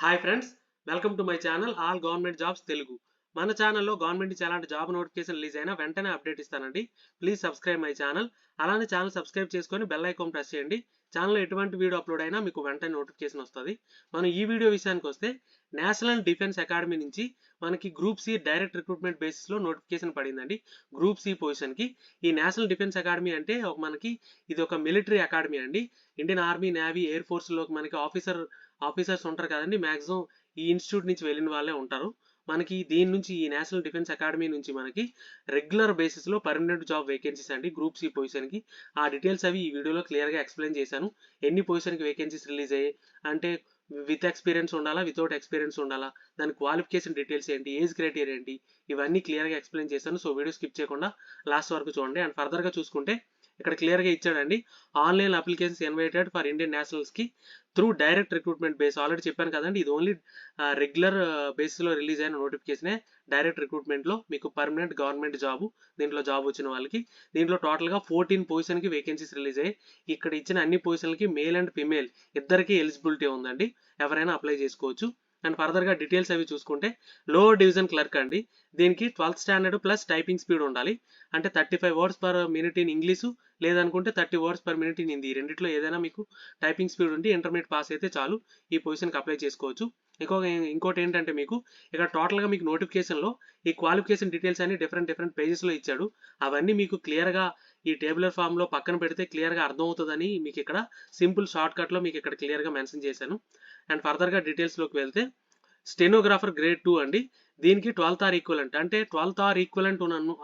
Hi friends, welcome to my channel all government jobs Telugu. మన ఛానల్లో government నుంచి ఎలాంటి జాబ్ నోటిఫికేషన్ రిలీజ్ అయినా వెంటనే అప్డేట్ ఇస్తానండి. Please subscribe my channel. అలానే ఛానల్ సబ్స్క్రైబ్ చేసుకొని బెల్ ఐకాన్ ప్రెస్ చేయండి. ఛానల్లో ఎటువంటి వీడియో అప్లోడ్ అయినా మీకు వెంటనే నోటిఫికేషన్ వస్తుంది. మనం ఈ వీడియో విషయానికి వస్తే నేషనల్ డిఫెన్స్ అకాడమీ నుంచి మనకి గ్రూప్ సి డైరెక్ట్ రిక్రూట్మెంట్ బేసిస్లో నోటిఫికేషన్ పడిందండి. గ్రూప్ సి పొజిషన్కి. ఈ నేషనల్ డిఫెన్స్ అకాడమీ అంటే మనకి ఇది ఒక మిలిటరీ అకాడమీ అండి. ఇండియన్ ఆర్మీ, నేవీ, ఎయిర్ ఫోర్స్లోకి మనకి ఆఫీసర్స్ ఉంటారు కదండి. మ్యాక్సిమం ఈ ఇన్స్టిట్యూట్ నుంచి వెళ్ళిన వాళ్ళే ఉంటారు. మనకి దీని నుంచి ఈ నేషనల్ డిఫెన్స్ అకాడమీ నుంచి మనకి రెగ్యులర్ బేసిస్లో పర్మనెంట్ జాబ్ వేకెన్సీస్ అండి గ్రూప్ సి పొజిషన్కి. ఆ డీటెయిల్స్ అవి ఈ వీడియోలో క్లియర్గా ఎక్స్ప్లెయిన్ చేశాను. ఎన్ని పొజిషన్కి వేకెన్సీస్ రిలీజ్ అయ్యాయి, అంటే విత్ ఎక్స్పీరియన్స్ ఉండాలా, వితౌట్ ఎక్స్పీరియన్స్ ఉండాలా, దాని క్వాలిఫికేషన్ డీటెయిల్స్ ఏంటి, ఏజ్ క్రైటీరియా ఏంటి, ఇవన్నీ క్లియర్గా ఎక్స్ప్లెయిన్ చేశాను. సో వీడియో స్కిప్ చేయకుండా లాస్ట్ వరకు చూడండి. అండ్ ఫర్దర్గా చూసుకుంటే ఇక్కడ క్లియర్గా ఇచ్చాడండి, online applications invited for Indian నేషనల్స్కి through direct recruitment base. Already చెప్పాను కదండి, ఇది ఓన్లీ రెగ్యులర్ బేసిస్లో రిలీజ్ అయిన నోటిఫికేషనే. డైరెక్ట్ రిక్రూట్మెంట్లో మీకు పర్మనెంట్ గవర్నమెంట్ జాబ్, దీంట్లో జాబ్ వచ్చిన వాళ్ళకి. దీంట్లో టోటల్గా 14 పొజిషన్కి వేకెన్సీస్ రిలీజ్ అయ్యాయి. ఇక్కడ ఇచ్చిన అన్ని పొజిషన్లకి మేల్ అండ్ ఫిమేల్ ఇద్దరికి ఎలిజిబిలిటీ ఉందండి, ఎవరైనా అప్లై చేసుకోవచ్చు. అండ్ ఫర్దర్గా డీటెయిల్స్ అవి చూసుకుంటే లోవర్ డివిజన్ క్లర్క్ అండి. దీనికి 12th standard plus typing speed ఉండాలి. అంటే 35 words per minute in English, లేదనుకుంటే 30 words per minute in Hindi. రెండిట్లో ఏదైనా మీకు టైపింగ్ స్పీడ్ ఉండి ఇంటర్మీడియట్ పాస్ అయితే చాలు, ఈ పొజిషన్కి అప్లై చేసుకోవచ్చు. ఇంకోటి ఏంటంటే మీకు ఇక్కడ టోటల్గా మీకు నోటిఫికేషన్లో ఈ క్వాలిఫికేషన్ డీటెయిల్స్ అన్ని డిఫరెంట్ పేజెస్లో ఇచ్చాడు. అవన్నీ మీకు క్లియర్గా ఈ టేబులర్ ఫామ్లో పక్కన పెడితే క్లియర్గా అర్థమవుతుందని మీకు ఇక్కడ సింపుల్ షార్ట్ కట్లో మీకు ఇక్కడ క్లియర్గా మెన్షన్ చేశాను. అండ్ ఫర్దర్గా డీటెయిల్స్లోకి వెళ్తే స్టెనోగ్రాఫర్ గ్రేడ్ 2 అండి. దీనికి 12th ఆర్ ఈక్వలెంట్, అంటే 12th ఆర్ ఈక్వలెంట్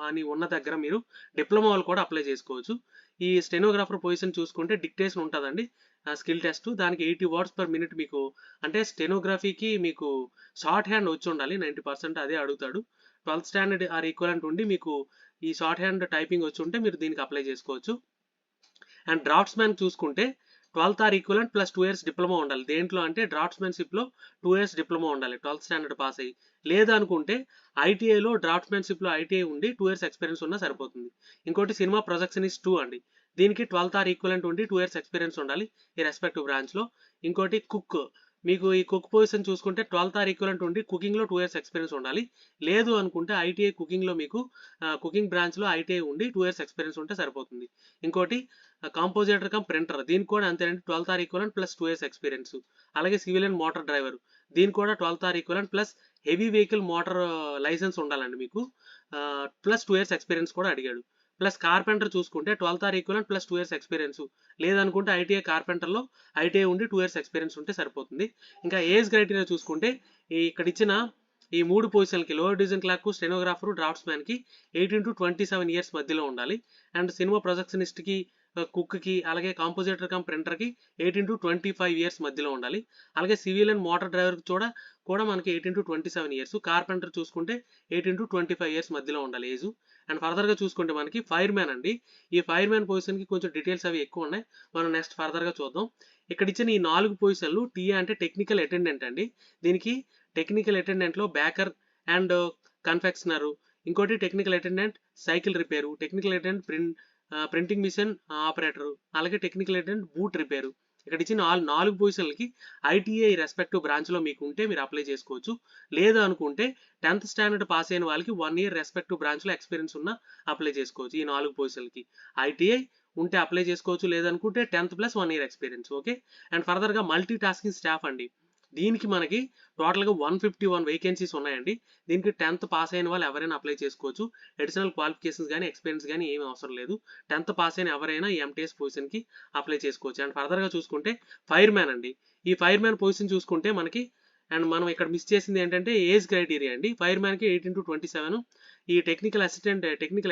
అని ఉన్న దగ్గర మీరు డిప్లొమా వాళ్ళు కూడా అప్లై చేసుకోవచ్చు. ఈ స్టెనోగ్రాఫర్ పొజిషన్ చూసుకుంటే డిక్టేషన్ ఉంటుందండి, స్కిల్ టెస్ట్. దానికి 80 words per minute మీకు, అంటే స్టెనోగ్రఫీకి మీకు షార్ట్ హ్యాండ్ వచ్చి ఉండాలి 90%, అదే అడుగుతాడు. 12th స్టాండర్డ్ ఆర్ ఈక్వలెంట్ ఉండి మీకు ఈ షార్ట్ హ్యాండ్ టైపింగ్ వచ్చి ఉంటే మీరు దీనికి అప్లై చేసుకోవచ్చు. అండ్ డ్రాఫ్ట్స్ మ్యాన్ చూసుకుంటే 12th or equivalent plus 2 years diploma ఉండాలి. దేంట్లో అంటే డ్రాఫ్ట్స్మెన్షిప్లో 2 years డిప్లొమా ఉండాలి 12th స్టాండర్డ్ పాస్ అయ్యి. లేదనుకుంటే ఐటీఐలో డ్రాఫ్ట్స్మెన్షిప్లో ఐటీఐ ఉండి 2 years ఎక్స్పీరియన్స్ ఉన్నా సరిపోతుంది. ఇంకోటి సినిమా ప్రొజెక్షనిస్ట్ 2 అండి. దీనికి 12th ఆర్ ఈక్వలెంట్ ఉండి 2 years ఎక్స్పీరియన్స్ ఉండాలి ఈ రెస్పెక్టివ్ బ్రాంచ్లో. ఇంకోటి కుక్, మీకు ఈ కుక్ పొజిషన్ చూసుకుంటే 12th ఆర్ ఈక్వలెంట్ ఉండి కుకింగ్లో 2 years ఎక్స్పీరియన్స్ ఉండాలి. లేదు అనుకుంటే ఐటీఐ కుకింగ్లో మీకు కుకింగ్ బ్రాంచ్లో ఐటీఐ ఉండి 2 years ఎక్స్పీరియన్స్ ఉంటే సరిపోతుంది. ఇంకోటి కాంపోజిటర్ కమ్ ప్రింటర్, దీనికి కూడా అంతేనండి, 12th or equivalent plus 2 years experience. అలాగే సివిల్ అండ్ మోటార్ డ్రైవర్, దీనికి కూడా 12th or equivalent plus heavy vehicle motor licence ఉండాలండి మీకు, ప్లస్ 2 years ఎక్స్పీరియన్స్ కూడా అడిగాడు. ప్లస్ కార్పెంటర్ చూసుకుంటే 12th or equivalent plus 2 years experience. లేదనుకుంటే ఐటీఐ కార్పెంటర్లో ఐటీఐ ఉండి 2 years ఎక్స్పీరియన్స్ ఉంటే సరిపోతుంది. ఇంకా ఏజ్ క్రైటీరియా చూసుకుంటే ఇక్కడ ఇచ్చిన ఈ 3 పొజిషన్కి లోవర్ డివిజన్ క్లర్క్, స్టెనోగ్రాఫర్, డ్రాఫ్ట్స్ మ్యాన్కి 18 to 27 years మధ్యలో ఉండాలి. అండ్ సినిమా ప్రొజెక్షనిస్ట్కి, కుక్కి, అలాగే కాంపోజిటర్ కమ్ ప్రింటర్కి 18 to 25 years మధ్యలో ఉండాలి. అలాగే సివిల్ అండ్ మోటార్ డ్రైవర్కి కూడా మనకి 18 to 27 years. కార్పెంటర్ చూసుకుంటే 18 to 25 years మధ్యలో ఉండాలి ఏజ్. అండ్ ఫర్దర్గా చూసుకుంటే మనకి ఫైర్ మ్యాన్ అండి. ఈ ఫైర్ మ్యాన్ పొజిషన్కి కొంచెం డీటెయిల్స్ అవి ఎక్కువ ఉన్నాయి, మనం నెక్స్ట్ ఫర్దర్గా చూద్దాం. ఇక్కడ ఇచ్చిన ఈ 4 పొజిషన్లు టీఏ అంటే టెక్నికల్ అటెండెంట్ అండి. దీనికి టెక్నికల్ అటెండెంట్లో బ్యాకర్ అండ్ కన్ఫెక్షనర్, ఇంకోటి technical attendant cycle repair, technical attendant printing machine operator, అలాగే టెక్నికల్ అటెండెంట్ బూట్ రిపేరు. ఇక్కడ ఇచ్చిన 4 పొజిషన్లకి ఐటీఐ రెస్పెక్టివ్ బ్రాంచ్లో మీకు ఉంటే మీరు అప్లై చేసుకోవచ్చు. లేదు అనుకుంటే 10th స్టాండర్డ్ పాస్ అయిన వాళ్ళకి 1 year రెస్పెక్టివ్ బ్రాంచ్లో ఎక్స్పీరియన్స్ ఉన్న అప్లై చేసుకోవచ్చు. ఈ 4 పొజిషన్లకి ఐటీఐ ఉంటే అప్లై చేసుకోవచ్చు, లేదనుకుంటే 10th plus 1 year experience. Okay. And ఫర్దర్గా మల్టీ టాస్కింగ్ స్టాఫ్ అండి. దీనికి మనకి టోటల్గా 151 వేకెన్సీస్ ఉన్నాయండి. దీనికి 10th పాస్ అయిన వాళ్ళు ఎవరైనా అప్లై చేసుకోవచ్చు. అడిషనల్ క్వాలిఫికేషన్స్ కానీ ఎక్స్పీరియన్స్ కానీ ఏమీ అవసరం లేదు. 10th పాస్ అయిన ఎవరైనా ఈ ఎంటీఎస్ పొజిషన్కి అప్లై చేసుకోవచ్చు. అండ్ ఫర్దర్గా చూసుకుంటే ఫైర్ మ్యాన్ అండి. ఈ ఫైర్ మ్యాన్ పొజిషన్ చూసుకుంటే మనకి, అండ్ మనం ఇక్కడ మిస్ చేసింది ఏంటంటే ఏజ్ క్రైటీరియా అండి. ఫైర్ మ్యాన్కి 18 to 27. ఈ టెక్నికల్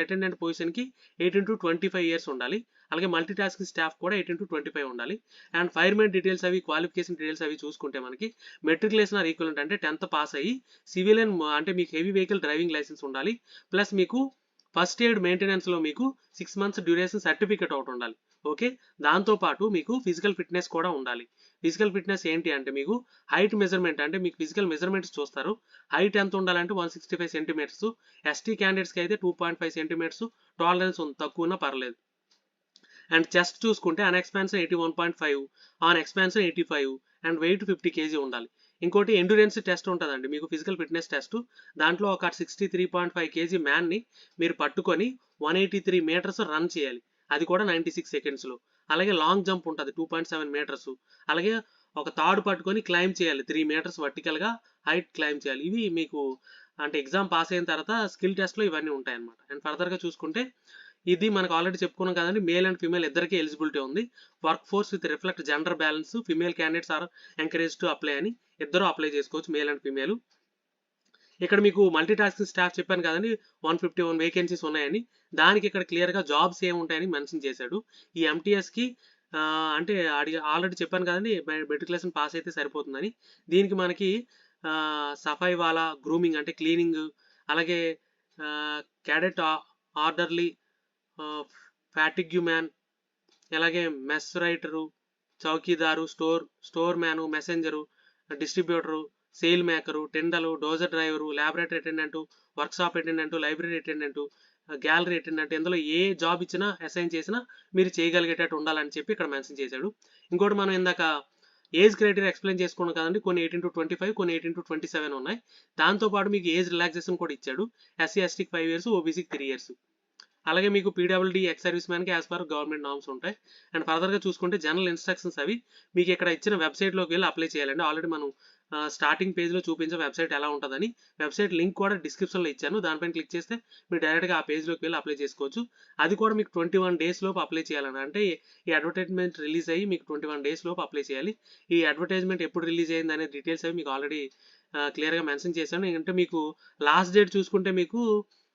అటెండెంట్ పొజిషన్కి 18 to 25 years ఉండాలి. అలాగే మల్టీ టాస్కింగ్ స్టాఫ్ కూడా 18 to 25 ఉండాలి. అండ్ ఫైర్ మ్యాన్ డీటెయిల్స్ అవి, క్వాలిఫికేషన్ డీటెయిల్స్ అవి చూసుకుంటే మనకి మెట్రికులేషన్ ఆర్ ఈక్వలెంట్, అంటే 10th పాస్ అయ్యి సివిలియన్ అంటే మీకు హెవీ వెహికల్ డ్రైవింగ్ లైసెన్స్ ఉండాలి. ప్లస్ మీకు ఫస్ట్ ఎయిడ్ మెయింటెనెన్స్లో మీకు 6 months డ్యూరేషన్ సర్టిఫికేట్ ఒకటి ఉండాలి. ఓకే. దాంతోపాటు మీకు ఫిజికల్ ఫిట్నెస్ కూడా ఉండాలి. ఫిజికల్ ఫిట్నెస్ ఏంటి అంటే మీకు హైట్ మెజర్మెంట్, అంటే మీకు ఫిజికల్ మెజర్మెంట్స్ చూస్తారు. హైట్ ఎంత ఉండాలంటే 165 centimeters. ఎస్టీ క్యాండిడేట్స్కి అయితే 2.5 centimeters టాలరెన్స్ ఉంది, తక్కువ ఉన్నా పర్లేదు. అండ్ చెస్ట్ చూసుకుంటే unexpansion 81.5, on expansion 85, and weight 50 kg ఉండాలి. ఇంకోటి ఎండ్యూరెన్స్ టెస్ట్ ఉంటుందండి, మీకు ఫిజికల్ ఫిట్నెస్ టెస్ట్. దాంట్లో ఒక 63.5 కేజీ మ్యాన్ని మీరు పట్టుకొని 183 మీటర్స్ రన్ చేయాలి, అది కూడా 96 సెకండ్స్లో. అలాగే లాంగ్ జంప్ ఉంటుంది 2.7 మీటర్స్. అలాగే ఒక తాడు పట్టుకొని క్లైమ్ చేయాలి 3 మీటర్స్ వర్టికల్గా హైట్ క్లైమ్ చేయాలి. ఇవి మీకు అంటే ఎగ్జామ్ పాస్ అయిన తర్వాత స్కిల్ టెస్ట్లో ఇవన్నీ ఉంటాయన్నమాట. అండ్ ఫర్దర్గా చూసుకుంటే ఇది మనకు ఆల్రెడీ చెప్పుకున్నాం కదండి, మేల్ అండ్ ఫీమేల్ ఇద్దరికి ఎలిజిబిలిటీ ఉంది. Work force with reflect gender balance, female candidates are encourage to apply అని ఇద్దరు అప్లై చేసుకోవచ్చు, మేల్ అండ్ ఫీమేల్. ఇక్కడ మీకు మల్టీ టాస్కింగ్ స్టాఫ్ చెప్పాను కదండి 151 వేకెన్సీస్ ఉన్నాయని, దానికి ఇక్కడ క్లియర్గా జాబ్స్ ఏముంటాయని మెన్షన్ చేశాడు. ఈ ఎంటీఎస్కి అంటే ఆల్రెడీ చెప్పాను కదండి మెట్రికులేషన్ పాస్ అయితే సరిపోతుందని. దీనికి మనకి సఫాయి వాలా, గ్రూమింగ్ అంటే క్లీనింగ్, అలాగే క్యాడెట్ ఆర్డర్లీ, ఫ్యాటిగ్యూ మ్యాన్, అలాగే mess writer, chowkidar, store man, messenger, distributor, sail maker, టెండలు, dozer driver, laboratory attendant, workshop attendant, library attendant, gallery attendant, ఇందులో ఏ జాబ్ ఇచ్చినా అసైన్ చేసినా మీరు చేయగలిగేటట్టు ఉండాలని చెప్పి ఇక్కడ మెన్షన్ చేశాడు. ఇంకోటి మనం ఇందాక ఏజ్ క్రైటీరియా ఎక్స్ప్లెయిన్ చేసుకున్నాం కదండి, కొన్ని 18 to 25, కొన్ని 18 to 27 ఉన్నాయి. దాంతోపాటు మీకు ఏజ్ రిలాక్సేషన్ కూడా ఇచ్చాడు. ఎస్సీ ఎస్టీకి 5 years, ఓబీసీకి 3 years. అలాగే మీకు పీడబ్ల్యూడీ ఎక్స్ సర్వీస్ మ్యాన్కి యాజ్ పర్ గవర్నమెంట్ నామ్స్ ఉంటాయి. అండ్ ఫర్దర్గా చూసుకుంటే జనరల్ ఇన్స్ట్రక్షన్స్ అవి మీకు ఇక్కడ ఇచ్చిన వెబ్సైట్లోకి వెళ్ళి అప్లై చేయాలండి. ఆల్రెడీ మనం స్టార్టింగ్ పేజ్లో చూపించే వెబ్సైట్ ఎలా ఉంటుందని వెబ్సైట్ లింక్ కూడా డిస్క్రిప్షన్లో ఇచ్చాను. దానిపైన క్లిక్ చేస్తే మీరు డైరెక్ట్గా ఆ పేజ్లోకి వెళ్ళి అప్లై చేసుకోవచ్చు. అది కూడా మీకు 21 days లోపు అప్లై చేయాలని, అంటే ఈ అడ్వర్టైజ్మెంట్ రిలీజ్ అయ్యి మీకు 21 days లోపు అప్లై చేయాలి. ఈ అడ్వర్టైజ్మెంట్ ఎప్పుడు రిలీజ్ అయ్యింది అనే డీటెయిల్స్ అవి మీకు ఆల్రెడీ క్లియర్గా మెన్షన్ చేశాను. అంటే మీకు లాస్ట్ డేట్ చూసుకుంటే మీకు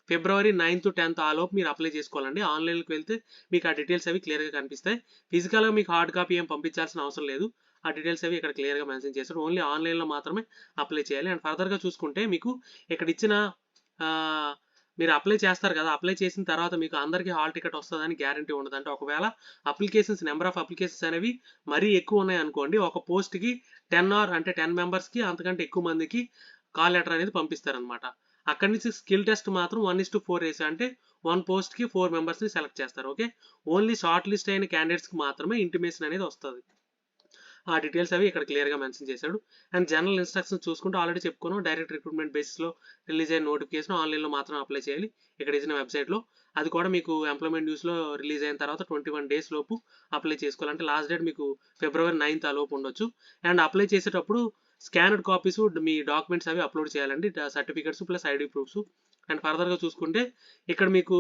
February 9th to 10th ఆ లోపు మీరు అప్లై చేసుకోవాలండి. ఆన్లైన్కి వెళ్తే మీకు ఆ డీటెయిల్స్ అవి క్లియర్గా కనిపిస్తాయి. ఫిజికల్గా మీకు హార్డ్ కాపీ ఏం పంపించాల్సిన అవసరం లేదు. ఆ డీటెయిల్స్ అవి ఇక్కడ క్లియర్గా మెన్షన్ చేశారు. ఓన్లీ ఆన్లైన్లో మాత్రమే అప్లై చేయాలి. అండ్ ఫర్దర్గా చూసుకుంటే మీకు ఇక్కడ ఇచ్చిన మీరు అప్లై చేస్తారు కదా, అప్లై చేసిన తర్వాత మీకు అందరికీ హాల్ టికెట్ వస్తుందని గ్యారంటీ ఉండదు. అంటే ఒకవేళ నెంబర్ ఆఫ్ అప్లికేషన్స్ అనేవి మరీ ఎక్కువ ఉన్నాయి అనుకోండి, ఒక పోస్ట్కి 10 మెంబర్స్కి అంతకంటే ఎక్కువ మందికి కాల్ లెటర్ అనేది పంపిస్తారనమాట. అక్కడి నుంచి స్కిల్ టెస్ట్ మాత్రం 1:4 వేసి, అంటే 1 పోస్ట్కి 4 మెంబర్స్ని సెలెక్ట్ చేస్తారు. ఓకే, ఓన్లీ షార్ట్ లిస్ట్ అయిన క్యాండిడేట్స్కి మాత్రమే ఇంటిమేషన్ అనేది వస్తుంది. ఆ డీటెయిల్స్ అవి ఇక్కడ క్లియర్గా మెన్షన్ చేశాడు. అండ్ జనరల్ ఇన్స్ట్రక్షన్స్ చూసుకుంటే ఆల్రెడీ చెప్పుకున్నాం, డైరెక్ట్ రిక్రూట్మెంట్ బేసిస్లో రిలీజ్ అయిన నోటిఫికేషన్ ఆన్లైన్లో మాత్రం అప్లై చేయాలి ఇక్కడ ఇచ్చిన వెబ్సైట్లో. అది కూడా మీకు ఎంప్లాయ్మెంట్ న్యూస్లో రిలీజ్ అయిన తర్వాత 21 days లోపు అప్లై చేసుకోవాలి. అంటే లాస్ట్ డేట్ మీకు February 9th ఆ లోపు ఉండొచ్చు. అండ్ అప్లై చేసేటప్పుడు స్కానర్డ్ కాపీస్ మీ డాక్యుమెంట్స్ అవి అప్లోడ్ చేయాలండి, certificates plus ID proofs. And ఫర్దర్గా చూసుకుంటే ఇక్కడ మీకు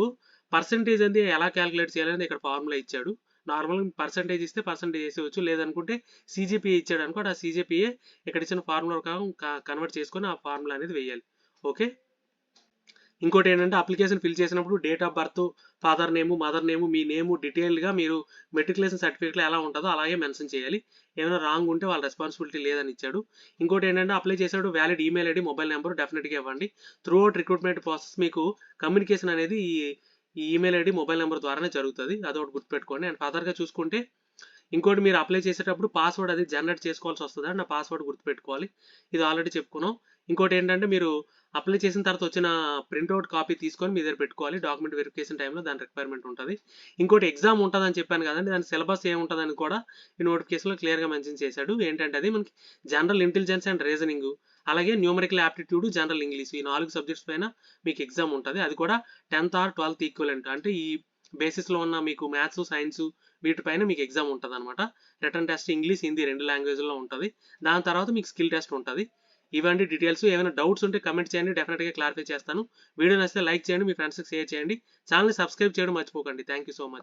పర్సంటేజ్ అనేది ఎలా క్యాలిక్యులేట్ చేయాలని ఇక్కడ ఫార్ములా ఇచ్చాడు. నార్మల్గా పర్సంటేజ్ ఇస్తే పర్సంటేజ్ వేసేవచ్చు, లేదనుకుంటే CGPA ఇచ్చాడు అనుకోండి, ఆ CGPA ఇక్కడ ఇచ్చిన ఫార్ములా కన్వర్ట్ చేసుకొని ఆ ఫార్ములా అనేది వేయాలి. ఓకే, ఇంకోటి ఏంటంటే అప్లికేషన్ ఫిల్ చేసినప్పుడు date of birth, father name, mother name, మీ నేము డీటెయిల్డ్గా మీరు మెట్రికులేషన్ సర్టిఫికేట్లో ఎలా ఉంటుందో అలాగే మెన్షన్ చేయాలి. ఏమైనా రాంగ్ ఉంటే వాళ్ళ రెస్పాన్సిబిలిటీ లేదని ఇచ్చాడు. ఇంకోటి ఏంటంటే అప్లై చేసేటప్పుడు valid email ID, mobile number డెఫినెట్గా ఇవ్వండి. త్రూ అవుట్ రిక్రూట్మెంట్ ప్రాసెస్ మీకు కమ్యూనికేషన్ అనేది ఈ ఈమెయిల్ ఐడి, మొబైల్ నెంబర్ ద్వారానే జరుగుతుంది, అదొకటి గుర్తుపెట్టుకోండి. అండ్ ఫర్దర్గా చూసుకుంటే ఇంకోటి మీరు అప్లై చేసేటప్పుడు పాస్వర్డ్ అది జనరేట్ చేసుకోవాల్సి వస్తుంది, అండ్ ఆ పాస్వర్డ్ గుర్తుపెట్టుకోవాలి, ఇది ఆల్రెడీ చెప్పుకున్నాం. ఇంకోటి ఏంటంటే మీరు అప్లై చేసిన తర్వాత వచ్చిన ప్రింట్అవుట్ కాపీ తీసుకొని మీ దగ్గర పెట్టుకోవాలి, డాక్యుమెంట్ వెరిఫికేషన్ టైంలో దాని రిక్వైర్మెంట్ ఉంటుంది. ఇంకోటి ఎగ్జామ్ ఉంటుందని చెప్పాను కదండి, దాని సిలబస్ ఏముంటుందని కూడా ఈ నోటిఫికేషన్లో క్లియర్గా మెన్షన్ చేశాడు. ఏంటంటే అది మనకి జనరల్ ఇంటెలిజెన్స్ అండ్ రీజనింగ్, అలాగే న్యూమరికల్ యాప్టిట్యూడ్, జనరల్ ఇంగ్లీష్, ఈ 4 సబ్జెక్ట్స్ పైన మీకు ఎగ్జామ్ ఉంటుంది. అది కూడా 10th or 12th ఈక్వలెంట్, అంటే ఈ బేసిస్లో ఉన్న మీకు మ్యాథ్స్, సైన్స్ వీటిపైన మీకు ఎగ్జామ్ ఉంటుంది అనమాట. రిటర్న్ టెస్ట్ ఇంగ్లీష్, హిందీ 2 లాంగ్వేజ్లో ఉంటుంది. దాని తర్వాత మీకు స్కిల్ టెస్ట్ ఉంటుంది. ఇవన్నీ డీటెయిల్స్. ఏమైనా డౌట్స్ ఉంటే కమెంట్ చేయండి, డెఫినెట్గా క్లారిఫై చేస్తాను. వీడియో నచ్చితే లైక్ చేయండి, మీ ఫ్రెండ్స్కి షేర్ చేయండి. ఛానల్ని సబ్స్క్రైబ్ చేయడం మర్చిపోకండి. Thank you so much.